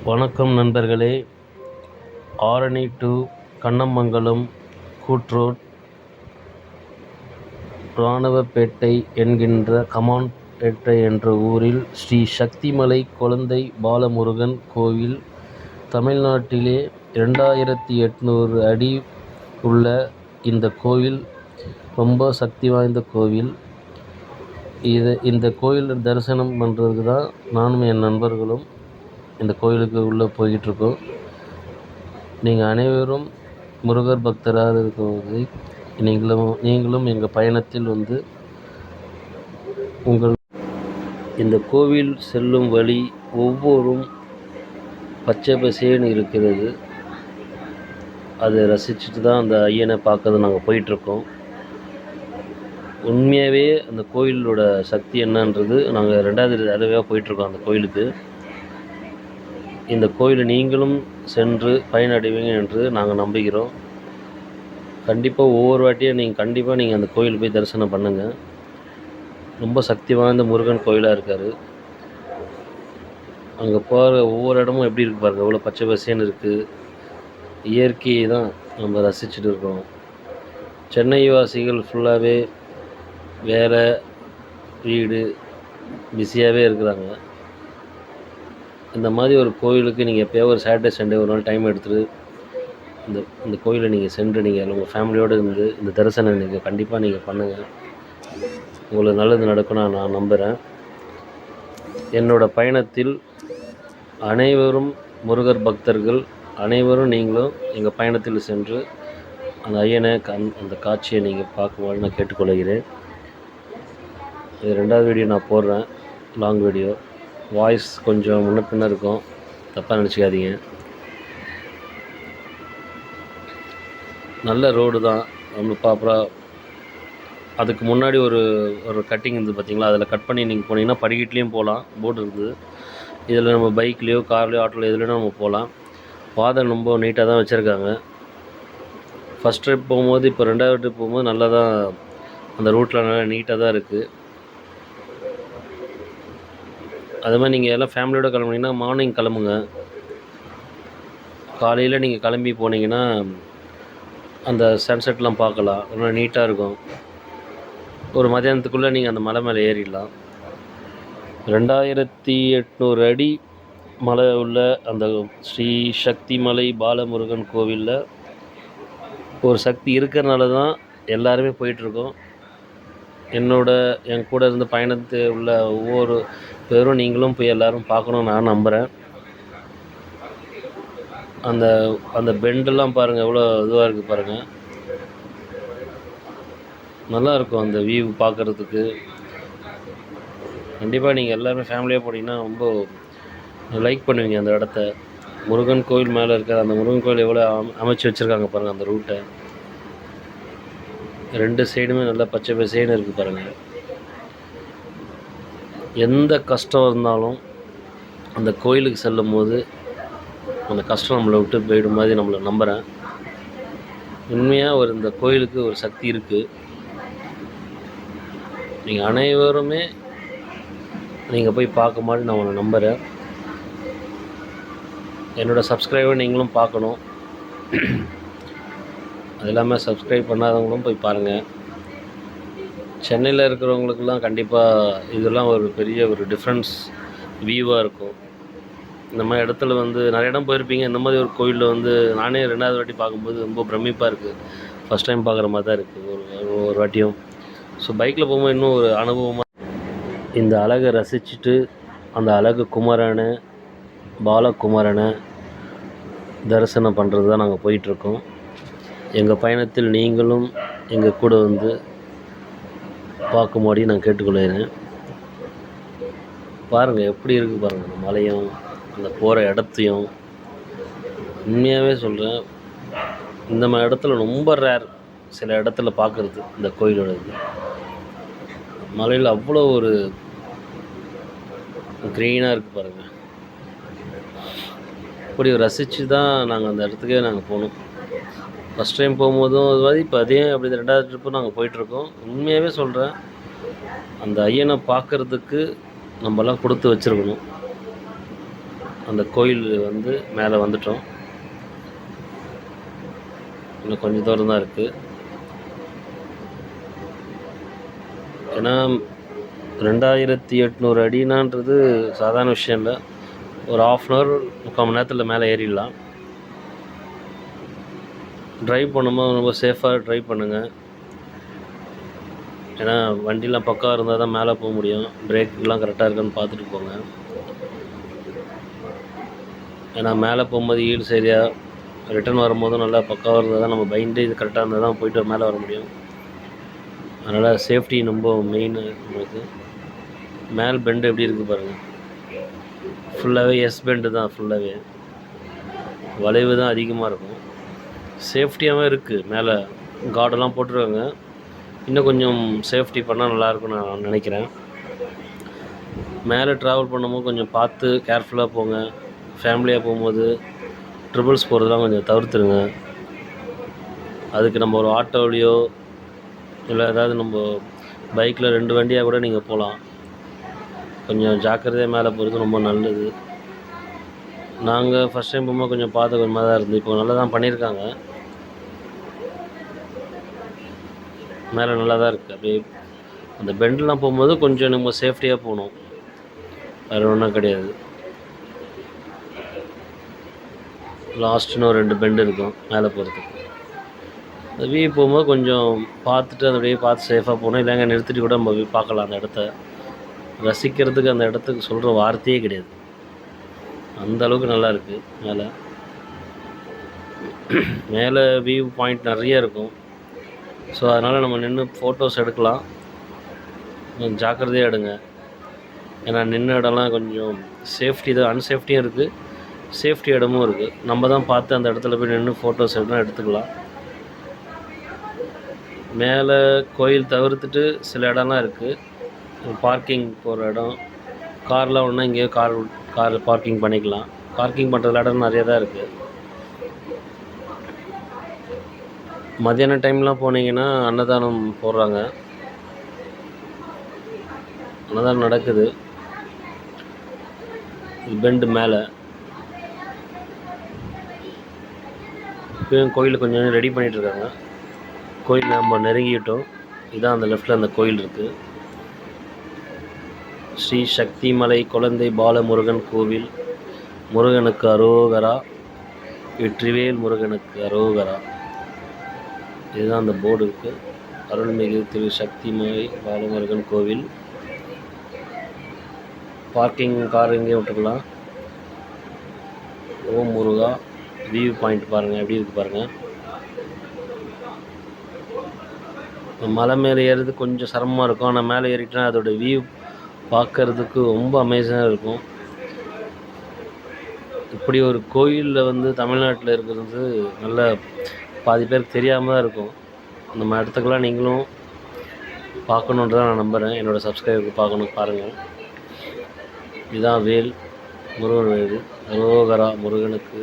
வணக்கம் நண்பர்களே. ஆரணி டு கண்ணமங்கலம் கூட்ரோட் இராணுவப்பேட்டை என்கின்ற கமான்பேட்டை என்ற ஊரில் ஸ்ரீ சக்திமலை குழந்தை பாலமுருகன் கோவில் தமிழ்நாட்டிலே 2800 அடி உள்ள இந்த கோவில் ரொம்ப சக்தி வாய்ந்த கோவில். இந்த கோயில் தரிசனம் பண்ணுறதுக்கு தான் நானும் என் நண்பர்களும் இந்த கோயிலுக்கு உள்ளே போய்கிட்டுருக்கோம். நீங்கள் அனைவரும் முருகர் பக்தராக இருக்கும்போது நீங்களும் எங்கள் பயணத்தில் வந்து இந்த கோவில் செல்லும் வழி ஒவ்வொரும் பச்சை பசேன்னு இருக்கிறது. அதை ரசிச்சுட்டு தான் அந்த ஐயனை பார்க்கறது நாங்கள் போயிட்டுருக்கோம். உண்மையாகவே அந்த கோயிலோட சக்தி என்னன்றது நாங்கள் 2வது தடவையாக போயிட்டுருக்கோம் அந்த கோயிலுக்கு. இந்த கோயிலை நீங்களும் சென்று பயனடைவீங்க என்று நாங்கள் நம்புகிறோம். கண்டிப்பாக ஒவ்வொரு வாட்டியும் நீங்கள் அந்த கோயில் போய் தரிசனம் பண்ணுங்கள். ரொம்ப சக்தி வாய்ந்த முருகன் கோயிலாக இருக்கார். அங்கே போகிற ஒவ்வொரு இடமும் எப்படி இருக்குது பாருங்கள், எவ்வளோ பச்சை பசேன்னு இருக்குது. இயற்கையை தான் நம்ம ரசிச்சுட்டு இருக்கோம். சென்னை வாசிகள் ஃபுல்லாகவே வேலை வீடு பிஸியாகவே இருக்கிறாங்க. இந்த மாதிரி ஒரு கோயிலுக்கு நீங்கள் எப்போயாவது ஒரு சாட்டர்டே சண்டே ஒரு நாள் டைம் எடுத்துகிட்டு இந்த கோயிலை நீங்கள் சென்று நீங்கள் உங்கள் ஃபேமிலியோடு இருந்து இந்த தரிசனம் நீங்கள் கண்டிப்பாக நீங்கள் பண்ணுங்கள். உங்களுக்கு நல்லது நடக்கும்னு நான் நம்புகிறேன். என்னோடய பயணத்தில் அனைவரும் முருகர் பக்தர்கள் அனைவரும் நீங்களும் எங்கள் பயணத்தில் சென்று அந்த ஐயனை அந்த காட்சியை நீங்கள் பார்க்கும்போது நான் கேட்டுக்கொள்கிறேன். இது 2வது வீடியோ நான் போடுறேன், லாங் வீடியோ. வாய்ஸ் கொஞ்சம் முன்ன பின்ன இருக்கும், தப்பாக நினச்சிக்காதீங்க. நல்ல ரோடு தான், நம்ம ப்ராப்பராக. அதுக்கு முன்னாடி ஒரு கட்டிங் இருந்தது பார்த்தீங்களா, அதில் கட் பண்ணி நீங்கள் போனீங்கன்னா படிக்கட்லேயும் போகலாம், போர்டு இருக்குது. இதில் நம்ம பைக்லேயோ கார்லேயோ ஆட்டோலையோ எதுலேயும் நம்ம போகலாம். பாதை ரொம்ப நீட்டாக தான் வச்சுருக்காங்க. ஃபஸ்ட் ட்ரிப் போகும்போது இப்போ 2வது ட்ரிப் போகும்போது நல்லா தான் அந்த ரூட்டில் நல்லா நீட்டாக தான் இருக்குது. அது மாதிரி நீங்கள் எல்லாம் ஃபேமிலியோடு கிளம்புனீங்கன்னா மார்னிங் கிளம்புங்க. காலையில் நீங்கள் கிளம்பி போனீங்கன்னா அந்த சன்செட்லாம் பார்க்கலாம், ரொம்ப நீட்டாக இருக்கும். ஒரு மதியானத்துக்குள்ளே நீங்கள் அந்த மலை மேலே ஏறிடலாம். 2800 அடி மலை உள்ள அந்த ஸ்ரீ சக்திமலை பாலமுருகன் கோவிலில் ஒரு சக்தி இருக்கிறனால தான் எல்லாருமே போயிட்டுருக்கோம். என் கூட இருந்து பயணத்து உள்ள ஒவ்வொரு பேரும் நீங்களும் போய் எல்லோரும் பார்க்கணுன்னு நான் நம்புகிறேன். அந்த பெண்டெல்லாம் பாருங்கள், எவ்வளோ இதுவாக இருக்குது பாருங்கள். நல்லாயிருக்கும் அந்த வியூ பார்க்குறதுக்கு. கண்டிப்பாக நீங்கள் எல்லோருமே ஃபேமிலியாக போனீங்கன்னா ரொம்ப லைக் பண்ணுவீங்க அந்த இடத்த. முருகன் கோயில் மேலே இருக்கிற அந்த முருகன் கோயில் எவ்வளோ அமைச்சு வச்சுருக்காங்க பாருங்கள் அந்த ரூட்டை. 2 சைடுமே நல்லா பச்சை பசேன்னு இருக்குது பாருங்கள். எந்த கஷ்டம் இருந்தாலும் அந்த கோயிலுக்கு செல்லும் போது அந்த கஷ்டம் நம்மளை விட்டு போயிடும் மாதிரி நம்மளை நம்புகிறேன். உண்மையாக இந்த கோயிலுக்கு ஒரு சக்தி இருக்குது. நீங்கள் அனைவருமே நீங்கள் போய் பார்க்க மாதிரி நான் உன்னை நம்புகிறேன். என்னோடய சப்ஸ்கிரைபர் நீங்களும் பார்க்கணும். அது இல்லாமல் சப்ஸ்கிரைப் பண்ணாதவங்களும் போய் பாருங்கள். சென்னையில் இருக்கிறவங்களுக்கெல்லாம் கண்டிப்பாக இதெல்லாம் ஒரு பெரிய ஒரு டிஃப்ரென்ஸ் வியூவாக இருக்கும். இந்த மாதிரி இடத்துல நிறைய இடம் போயிருப்பீங்க. இந்த மாதிரி ஒரு கோயிலில் நானே 2வது வாட்டி பார்க்கும்போது ரொம்ப பிரமிப்பாக இருக்குது. ஃபஸ்ட் டைம் பார்க்குற மாதிரி தான் இருக்குது ஒரு வாட்டியும். ஸோ பைக்கில் போகும்போது இன்னும் ஒரு அனுபவமாக இந்த அழகை ரசிச்சுட்டு அந்த அழகு குமரனை பாலகுமரனை தரிசனம் பண்ணுறது தான் நாங்கள் போயிட்டுருக்கோம். எங்கள் பயணத்தில் நீங்களும் எங்கள் கூட பார்க்கும்போது நான் கேட்டுக்கொள்கிறேன். பாருங்கள் எப்படி இருக்குது பாருங்கள், அந்த மலையும் அந்த போகிற இடத்தையும். உண்மையாகவே சொல்கிறேன், இந்த மாதிரி இடத்துல ரொம்ப ரேர் சில இடத்துல பார்க்குறது இந்த கோயிலோட இது. மலையில் அவ்வளோ ஒரு க்ரீனாக இருக்குது பாருங்கள். இப்படி ரசித்து தான் நாங்கள் அந்த இடத்துக்கே நாங்கள் போனோம். ஃபஸ்ட் டைம் போகும்போதும் அது மாதிரி இப்போ அப்படி 2வது ட்ரிப்பும் நாங்கள் போயிட்டுருக்கோம். உண்மையாகவே சொல்கிறேன், அந்த ஐயனை பார்க்குறதுக்கு நம்மலாம் கொடுத்து வச்சுருக்கணும். அந்த கோயில் வந்து மேலே வந்துட்டோம். இன்னும் கொஞ்சம் தூரம் தான் இருக்குது. ஏன்னா 2800 அடினான்றது சாதாரண விஷயம் இல்லை. ஒரு 1/2 அன் ஹவர் 3/4 மணி நேரத்தில் மேலே ஏறிடலாம். ட்ரைவ் பண்ணும்போது ரொம்ப சேஃபாக ட்ரைவ் பண்ணுங்கள். ஏன்னா வண்டிலாம் பக்காவாக இருந்தால் தான் மேலே போக முடியும். பிரேக்கெலாம் கரெக்டாக இருக்கான்னு பார்த்துட்டு போங்க. ஏன்னா மேலே போகும்போது ஈடு சரியாக ரிட்டர்ன் வரும்போதும் நல்லா பக்காவாக இருந்தால் தான் நம்ம பைண்டு இது கரெக்டாக இருந்தால் தான் போய்ட்டு மேலே வர முடியும். அதனால் சேஃப்டி ரொம்ப மெயின் நமக்கு. மேல் பெண்டு எப்படி இருக்குது பாருங்கள். ஃபுல்லாகவே எஸ் பெண்டு தான். ஃபுல்லாகவே வளைவு தான் அதிகமாக இருக்கும். சேஃப்டியாகவும் இருக்குது. மேலே கார்டெல்லாம் போட்டுருக்காங்க. இன்னும் கொஞ்சம் சேஃப்டி பண்ணால் நல்லாயிருக்கும்னு நான் நினைக்கிறேன். மேலே ட்ராவல் பண்ணும்போது கொஞ்சம் பார்த்து கேர்ஃபுல்லாக போங்க. ஃபேமிலியாக போகும்போது ட்ரிபிள்ஸ் போகிறதுலாம் கொஞ்சம் தவிர்த்துருங்க. அதுக்கு நம்ம ஒரு ஆட்டோவிலையோ இல்லை ஏதாவது நம்ம பைக்கில் 2 வண்டியாக கூட நீங்கள் போகலாம். கொஞ்சம் ஜாக்கிரதையாக மேலே போகிறது ரொம்ப நல்லது. நாங்கள் ஃபஸ்ட் டைம் போகும்போது கொஞ்சம் பார்த்து கொஞ்சமாக தான் இருந்து. இப்போ நல்லா தான் பண்ணியிருக்காங்க. மேலே நல்லா தான் இருக்குது. அப்படியே அந்த பெண்டெலாம் போகும்போது கொஞ்சம் நம்ம சேஃப்டியாக போகணும். வேறு ஒன்றும் கிடையாது. லாஸ்ட்டுன்னு ஒரு 2 பெண்டு இருக்கும் மேலே போகிறதுக்கு. அந்த வியூ போகும்போது கொஞ்சம் பார்த்துட்டு அந்த அப்படியே பார்த்து சேஃபாக போகணும். இல்லைங்க நிறுத்திட்டு கூட நம்ம போய் பார்க்கலாம். அந்த இடத்த ரசிக்கிறதுக்கு அந்த இடத்துக்கு சொல்கிற வார்த்தையே கிடையாது. அந்த அளவுக்கு நல்லா இருக்குது. மேலே வியூ பாயிண்ட் நிறைய இருக்கும். ஸோ அதனால் நம்ம நின்று ஃபோட்டோஸ் எடுக்கலாம். கொஞ்சம் ஜாக்கிரதையாக எடுங்க. ஏன்னா நின்று இடம்லாம் கொஞ்சம் சேஃப்டி தான். அன்சேஃப்டியும் இருக்குது, சேஃப்டி இடமும் இருக்குது. நம்ம தான் பார்த்து அந்த இடத்துல போய் நின்று ஃபோட்டோஸ் எடுத்துக்கலாம். மேலே கோயில் தவிர்த்துட்டு சில இடம்லாம் இருக்குது. பார்க்கிங் போகிற இடம், கார்லாம் ஒன்றா இங்கேயே கார் பார்க்கிங் பண்ணிக்கலாம். பார்க்கிங் பண்ணுற இடம் நிறைய தான் இருக்குது. மத்தியான டைம்லாம் போனீங்கன்னா அன்னதானம் போடுறாங்க. அன்னதானம் நடக்குது. பெண்டு மேலே இப்போயும் கோயில் கொஞ்சம் ரெடி பண்ணிகிட்ருக்காங்க. கோயில் நம்ம நெருங்கிட்டோம். இதான் அந்த லெஃப்டில் அந்த கோயில் இருக்குது. ஸ்ரீ சக்தி மலை குழந்தை பாலமுருகன் கோவில். முருகனுக்கு அரோகரா, வெற்றிவேல் முருகனுக்கு அரோகரா. இதுதான் அந்த போர்டு இருக்குது. அருள்மிகு திரு சக்தி மலை பாலமுருகன் கோவில். பார்க்கிங் கார் எங்கேயும் விட்டுக்கலாம். ஓம் முருகா. வியூ பாயிண்ட் பாருங்கள் எப்படி இருக்குது பாருங்கள். மலை மேலே ஏறுறது கொஞ்சம் சிரமமாக இருக்கும். ஆனால் மேலே ஏறிட்டா அதோடய வியூ பார்க்குறதுக்கு ரொம்ப அமேசிங்காக இருக்கும். இப்படி ஒரு கோயிலில் வந்து தமிழ்நாட்டில் இருக்கிறது நல்ல பாதி பேருக்கு தெரியாமல் தான் இருக்கும். நம்ம இடத்துக்கெல்லாம் நீங்களும் பார்க்கணுன்ட்டு தான் நான் நம்புகிறேன். என்னோடய சப்ஸ்கிரைபருக்கு பார்க்கணும், பாருங்கள். இதுதான் வேல், முருகன் வேல். அரோகரா முருகனுக்கு.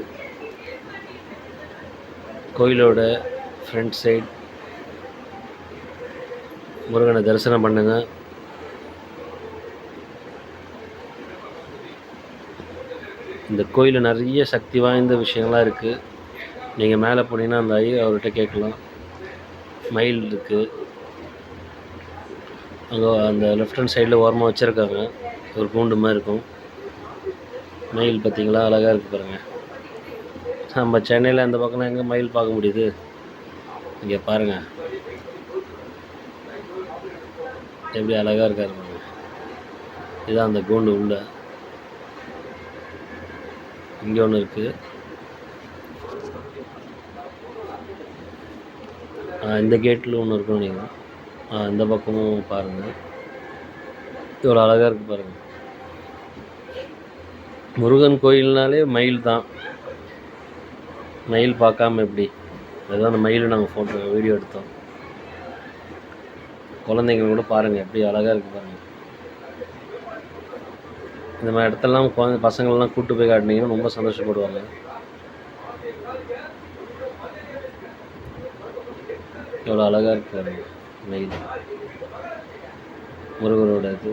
கோயிலோட ஃப்ரண்ட் சைட் முருகனை தரிசனம் பண்ணுங்கள். இந்த கோயிலில் நிறைய சக்தி வாய்ந்த விஷயங்கள்லாம் இருக்குது. நீங்கள் மேலே போனீங்கன்னா அந்த அவர்கிட்ட கேட்கலாம். மயில் இருக்குது அங்கே அந்த லெஃப்ட் ஹேண்ட் சைடில் ஓரமாக வச்சுருக்காங்க. ஒரு கூண்டு மாதிரி இருக்கும். மயில் பார்த்திங்களா, அழகாக இருக்குது பாருங்கள். நம்ம சென்னையில் அந்த பக்கம் எங்கே மயில் பார்க்க முடியுது? இங்கே பாருங்கள் எப்படி அழகாக இருக்காரு பாருங்கள். இதுதான் அந்த கூண்டு உள்ள. இங்கே ஒன்று இருக்குது. இந்த கேட்டில் ஒன்று இருக்கும். நீங்கள் இந்த பக்கமும் பாருங்கள். இவ்வளோ அழகாக இருக்குது பாருங்கள். முருகன் கோயில்னாலே மயில் தான். மயில் பார்க்காம எப்படி? அதுதான் அந்த மயில் நாங்கள் வீடியோ எடுத்தோம். குழந்தைங்க கூட பாருங்கள் எப்படி அழகாக இருக்குது பாருங்கள். இந்த மாதிரி இடத்தெல்லாம் பசங்களெலாம் கூப்பிட்டு போய் காட்டினீங்கன்னா ரொம்ப சந்தோஷப்படுவாங்க. எவ்வளோ அழகாக இருக்காரு மயில். முருகரோட இது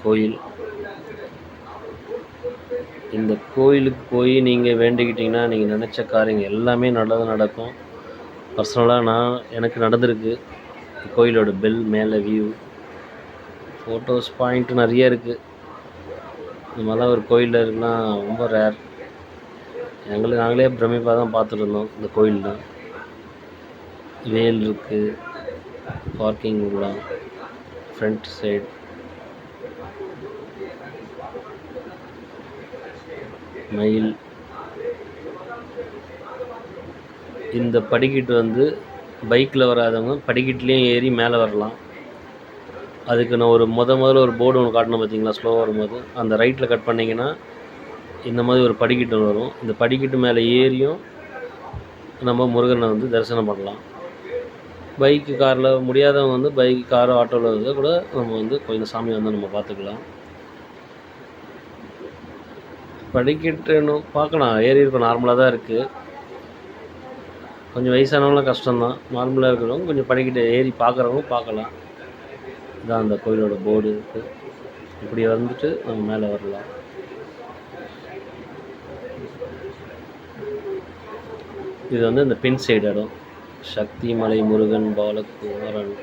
கோயில். இந்த கோயிலுக்கு போய் நீங்கள் வேண்டிக்கிட்டிங்கன்னா நீங்கள் நினச்ச காரியங்கள் எல்லாமே நல்லது நடக்கும். பர்சனலாக எனக்கு நடந்திருக்கு. கோயிலோட பெல் மேலே வியூ, ஃபோட்டோஸ் பாயிண்ட் நிறைய இருக்குது. இந்த மாதிரிலாம் ஒரு கோயிலில் இருக்குன்னா ரொம்ப ரேர். நாங்களே பிரமிப்பாக தான் பார்த்துட்டு இருந்தோம் இந்த கோயிலில். வேல் இருக்குது, பார்க்கிங் உள்ள ஃப்ரண்ட் சைடு, மயில். இந்த படிக்கட்டு வந்து பைக்கில் வராதவங்க படிக்கட்டுலேயும் ஏறி மேலே வரலாம். அதுக்கு நான் முதல்ல ஒரு போர்டு ஒன்று காட்டணும் பார்த்தீங்களா, ஸ்லோவாக வரும்போது அந்த ரைட்டில் கட் பண்ணிங்கன்னா இந்த மாதிரி ஒரு படிக்கட்டு வரும். இந்த படிக்கட்டு மேலே ஏறியும் நம்ம முருகனை வந்து தரிசனம் பண்ணலாம். பைக்கு காரில் முடியாதவங்க வந்து பைக்கு காரோ ஆட்டோவில் இருந்தால் கூட நம்ம வந்து கொஞ்சம் சாமியை வந்து நம்ம பார்த்துக்கலாம். படிக்கட்டு பார்க்கலாம், ஏறி இருக்கும், நார்மலாக தான் இருக்குது. கொஞ்சம் வயசானவங்களாம் கஷ்டம்தான், நார்மலாக இருக்கிறவங்க கொஞ்சம் படிக்கட்டு ஏறி பார்க்குறவங்க பார்க்கலாம். இதான் அந்த கோயிலோட போர்டு இருக்குது. இப்படி வந்துட்டு நம்ம மேலே வரலாம். இது வந்து இந்த பின் சைடு இடம், சக்தி மலை முருகன் பாலகுமாரன்.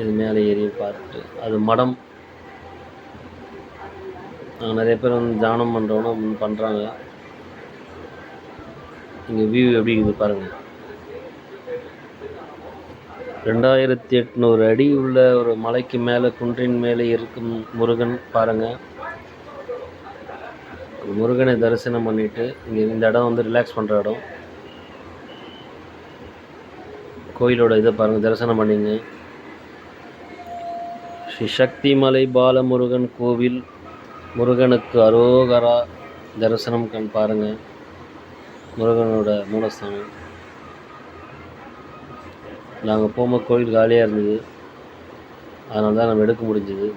இது மேலே ஏறி பார்த்துட்டு அது மடம். நிறைய பேர் வந்து தியானம் பண்ணுறவங்க பண்ணுறாங்க. இங்கே வியூ எப்படி இருக்குது பாருங்கள். 2800 அடி உள்ள ஒரு மலைக்கு மேலே, குன்றின் மேலே இருக்கும் முருகன் பாருங்கள். முருகனை தரிசனம் பண்ணிவிட்டு இங்கே இந்த இடம் வந்து ரிலாக்ஸ் பண்ணுற இடம். கோயிலோட இதை பாருங்கள், தரிசனம் பண்ணிங்க. ஸ்ரீ சக்தி மலை பாலமுருகன் கோவில், முருகனுக்கு அரோகரா. தரிசனம் பாருங்கள், முருகனோட மூலஸ்தானம். நாங்கள் போகும்போது கோயில் காலியாக இருந்தது, அதனால தான் நம்ம எடுக்க முடிஞ்சது.